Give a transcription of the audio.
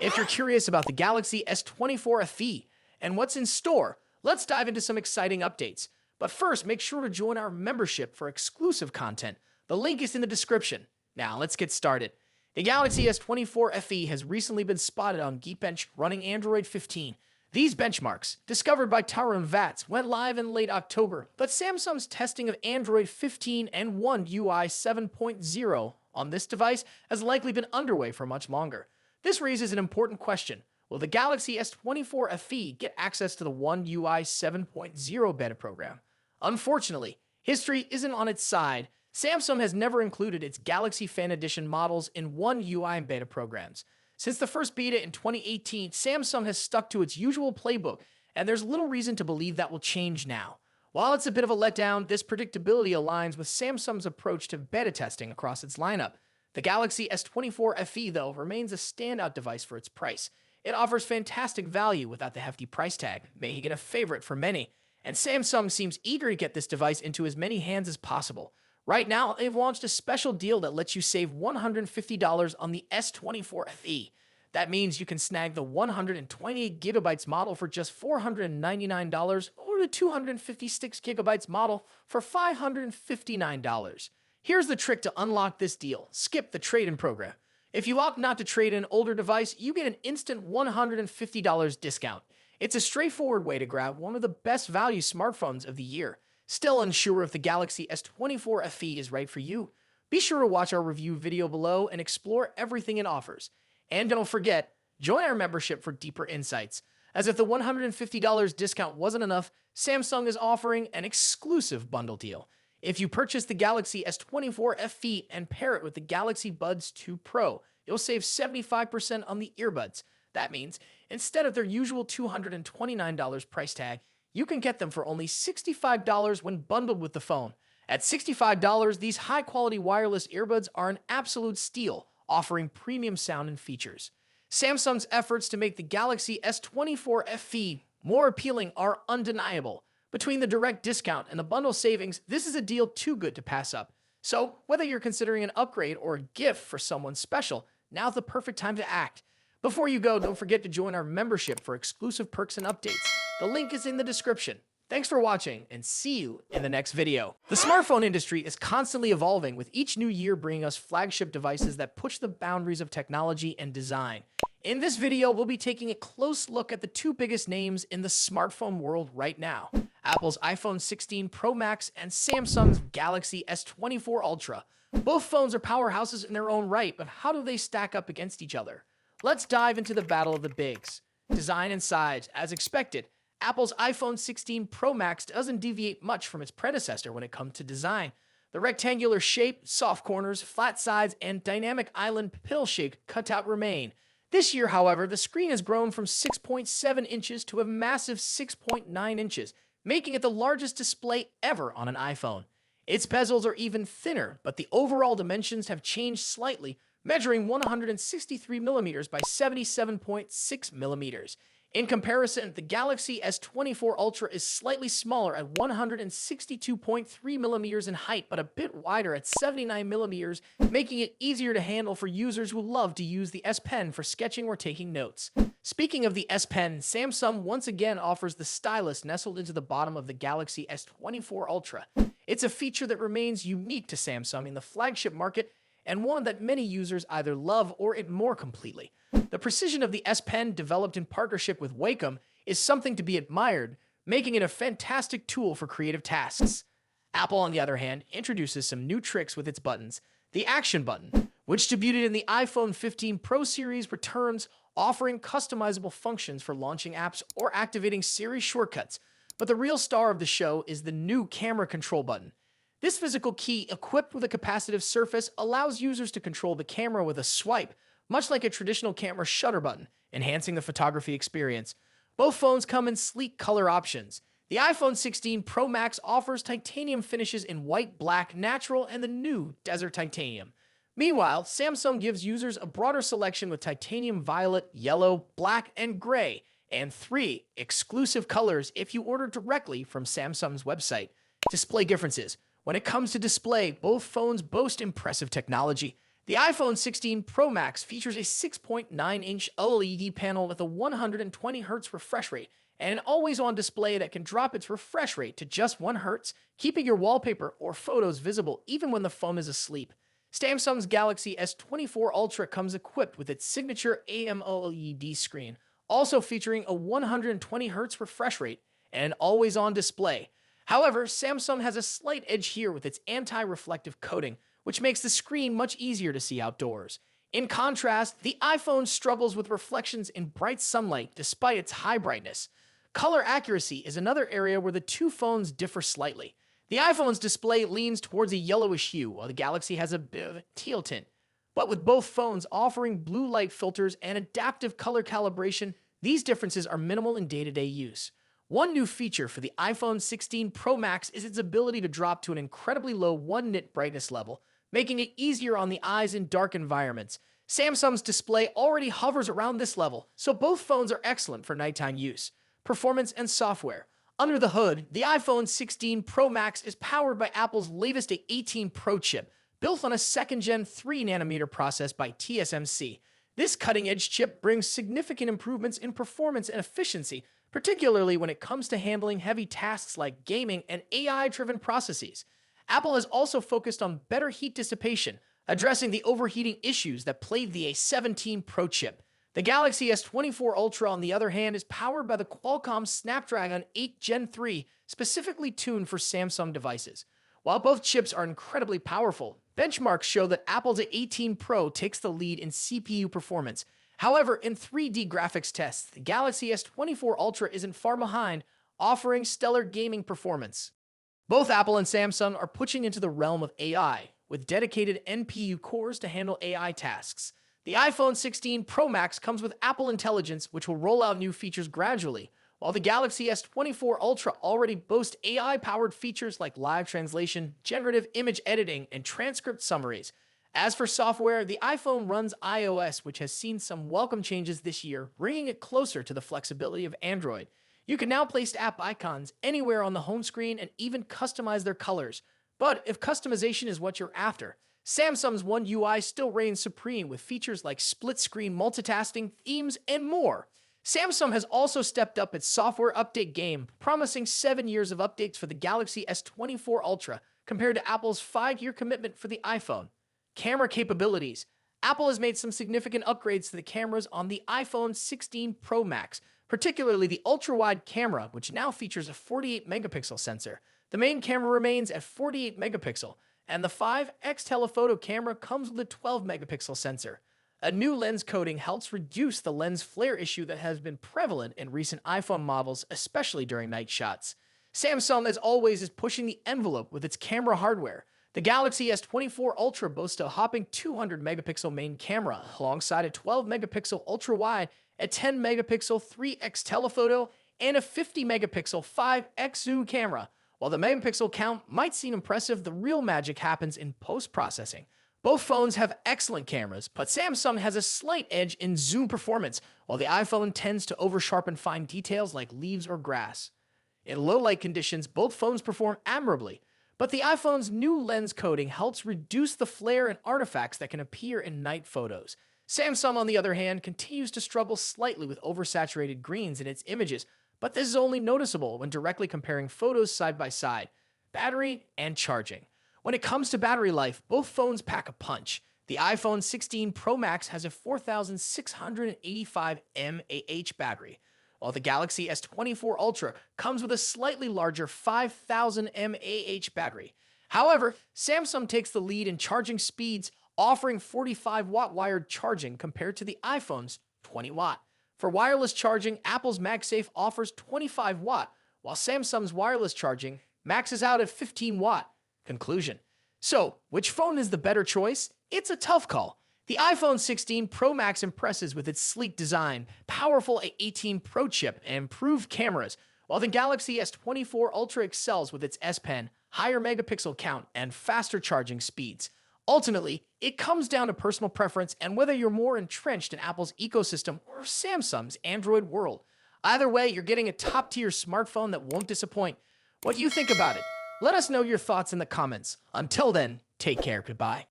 If you're curious about the Galaxy S24 FE and what's in store, let's dive into some exciting updates. But first, make sure to join our membership for exclusive content. The link is in the description. Now, let's get started. The Galaxy S24 FE has recently been spotted on Geekbench running Android 15. These benchmarks, discovered by Tarun Vats, went live in late October, but Samsung's testing of Android 15 and One UI 7.0 on this device has likely been underway for much longer. This raises an important question. Will the Galaxy S24 FE get access to the One UI 7.0 beta program? Unfortunately, history isn't on its side. Samsung has never included its Galaxy Fan Edition models in One UI beta programs. Since the first beta in 2018, Samsung has stuck to its usual playbook, and there's little reason to believe that will change now. While it's a bit of a letdown, this predictability aligns with Samsung's approach to beta testing across its lineup. The Galaxy S24 FE, though, remains a standout device for its price. It offers fantastic value without the hefty price tag, making it a favorite for many. And Samsung seems eager to get this device into as many hands as possible. Right now, they've launched a special deal that lets you save $150 on the S24 FE. That means you can snag the 128GB model for just $499 or the 256GB model for $559. Here's the trick to unlock this deal. Skip the trade-in program. If you opt not to trade in an older device, you get an instant $150 discount. It's a straightforward way to grab one of the best value smartphones of the year. Still unsure if the Galaxy S24 FE is right for you? Be sure to watch our review video below and explore everything it offers. And don't forget, join our membership for deeper insights. As if the $150 discount wasn't enough, Samsung is offering an exclusive bundle deal. If you purchase the Galaxy S24 FE and pair it with the Galaxy Buds 2 Pro, you'll save 75% on the earbuds. That means, instead of their usual $229 price tag, you can get them for only $65 when bundled with the phone. At $65, these high-quality wireless earbuds are an absolute steal, offering premium sound and features. Samsung's efforts to make the Galaxy S24 FE more appealing are undeniable. Between the direct discount and the bundle savings, this is a deal too good to pass up. So, whether you're considering an upgrade or a gift for someone special, now's the perfect time to act. Before you go, don't forget to join our membership for exclusive perks and updates. The link is in the description. Thanks for watching, and see you in the next video. The smartphone industry is constantly evolving, with each new year bringing us flagship devices that push the boundaries of technology and design. In this video, we'll be taking a close look at the two biggest names in the smartphone world right now: Apple's iPhone 16 Pro Max and Samsung's Galaxy S24 Ultra. Both phones are powerhouses in their own right, but how do they stack up against each other? Let's dive into the battle of the bigs. Design and size. As expected, Apple's iPhone 16 Pro Max doesn't deviate much from its predecessor when it comes to design. The rectangular shape, soft corners, flat sides, and dynamic island pill-shaped cutout remain. This year, however, the screen has grown from 6.7 inches to a massive 6.9 inches, making it the largest display ever on an iPhone. Its bezels are even thinner, but the overall dimensions have changed slightly, measuring 163mm by 77.6mm. In comparison, the Galaxy S24 Ultra is slightly smaller at 162.3mm in height, but a bit wider at 79mm, making it easier to handle for users who love to use the S Pen for sketching or taking notes. Speaking of the S Pen, Samsung once again offers the stylus nestled into the bottom of the Galaxy S24 Ultra. It's a feature that remains unique to Samsung in the flagship market, and one that many users either love or ignore completely. The precision of the S Pen, developed in partnership with Wacom, is something to be admired, making it a fantastic tool for creative tasks. Apple, on the other hand, introduces some new tricks with its buttons. The Action button, which debuted in the iPhone 15 Pro series, returns, offering customizable functions for launching apps or activating Siri shortcuts. But the real star of the show is the new Camera Control button. This physical key, equipped with a capacitive surface, allows users to control the camera with a swipe, much like a traditional camera shutter button, enhancing the photography experience. Both phones come in sleek color options. The iPhone 16 Pro Max offers titanium finishes in white, black, natural, and the new Desert Titanium. Meanwhile, Samsung gives users a broader selection with titanium violet, yellow, black, and gray, and 3 exclusive colors if you order directly from Samsung's website. Display differences. When it comes to display, both phones boast impressive technology. The iPhone 16 Pro Max features a 6.9-inch OLED panel with a 120Hz refresh rate and an always-on display that can drop its refresh rate to just 1 Hz, keeping your wallpaper or photos visible even when the phone is asleep. Samsung's Galaxy S24 Ultra comes equipped with its signature AMOLED screen, also featuring a 120Hz refresh rate and an always-on display. However, Samsung has a slight edge here with its anti-reflective coating, which makes the screen much easier to see outdoors. In contrast, the iPhone struggles with reflections in bright sunlight despite its high brightness. Color accuracy is another area where the two phones differ slightly. The iPhone's display leans towards a yellowish hue, while the Galaxy has a bit of a teal tint. But with both phones offering blue light filters and adaptive color calibration, these differences are minimal in day-to-day use. One new feature for the iPhone 16 Pro Max is its ability to drop to an incredibly low 1 nit brightness level, making it easier on the eyes in dark environments. Samsung's display already hovers around this level, so both phones are excellent for nighttime use. Performance and software. Under the hood, the iPhone 16 Pro Max is powered by Apple's latest A18 Pro chip, built on a second-gen 3nm process by TSMC. This cutting-edge chip brings significant improvements in performance and efficiency, particularly when it comes to handling heavy tasks like gaming and AI-driven processes. Apple has also focused on better heat dissipation, addressing the overheating issues that plagued the A17 Pro chip. The Galaxy S24 Ultra, on the other hand, is powered by the Qualcomm Snapdragon 8 Gen 3, specifically tuned for Samsung devices. While both chips are incredibly powerful, benchmarks show that Apple's A18 Pro takes the lead in CPU performance. However, in 3D graphics tests, the Galaxy S24 Ultra isn't far behind, offering stellar gaming performance. Both Apple and Samsung are pushing into the realm of AI, with dedicated NPU cores to handle AI tasks. The iPhone 16 Pro Max comes with Apple Intelligence, which will roll out new features gradually, while the Galaxy S24 Ultra already boasts AI-powered features like live translation, generative image editing, and transcript summaries. As for software, the iPhone runs iOS, which has seen some welcome changes this year, bringing it closer to the flexibility of Android. You can now place app icons anywhere on the home screen and even customize their colors. But if customization is what you're after, Samsung's One UI still reigns supreme with features like split-screen multitasking, themes, and more. Samsung has also stepped up its software update game, promising 7 years of updates for the Galaxy S24 Ultra compared to Apple's 5-year commitment for the iPhone. Camera capabilities. Apple has made some significant upgrades to the cameras on the iPhone 16 Pro Max, particularly the ultra-wide camera, which now features a 48-megapixel sensor. The main camera remains at 48 megapixel, and the 5x telephoto camera comes with a 12-megapixel sensor. A new lens coating helps reduce the lens flare issue that has been prevalent in recent iPhone models, especially during night shots. Samsung, as always, is pushing the envelope with its camera hardware. The Galaxy S24 Ultra boasts a hopping 200-megapixel main camera, alongside a 12-megapixel ultra-wide, a 10-megapixel 3x telephoto, and a 50-megapixel 5x zoom camera. While the megapixel count might seem impressive, the real magic happens in post-processing. Both phones have excellent cameras, but Samsung has a slight edge in zoom performance, while the iPhone tends to over-sharpen fine details like leaves or grass. In low-light conditions, both phones perform admirably, but the iPhone's new lens coating helps reduce the flare and artifacts that can appear in night photos. Samsung, on the other hand, continues to struggle slightly with oversaturated greens in its images, but this is only noticeable when directly comparing photos side by side. Battery and charging. When it comes to battery life, both phones pack a punch. The iPhone 16 Pro Max has a 4,685 mAh battery, while the Galaxy S24 Ultra comes with a slightly larger 5,000 mAh battery. However, Samsung takes the lead in charging speeds, offering 45-watt wired charging compared to the iPhone's 20-watt. For wireless charging, Apple's MagSafe offers 25-watt, while Samsung's wireless charging maxes out at 15-watt. Conclusion. So, which phone is the better choice? It's a tough call. The iPhone 16 Pro Max impresses with its sleek design, powerful A18 Pro chip, and improved cameras, while the Galaxy S24 Ultra excels with its S Pen, higher megapixel count, and faster charging speeds. Ultimately, it comes down to personal preference and whether you're more entrenched in Apple's ecosystem or Samsung's Android world. Either way, you're getting a top-tier smartphone that won't disappoint. What do you think about it? Let us know your thoughts in the comments. Until then, take care. Goodbye.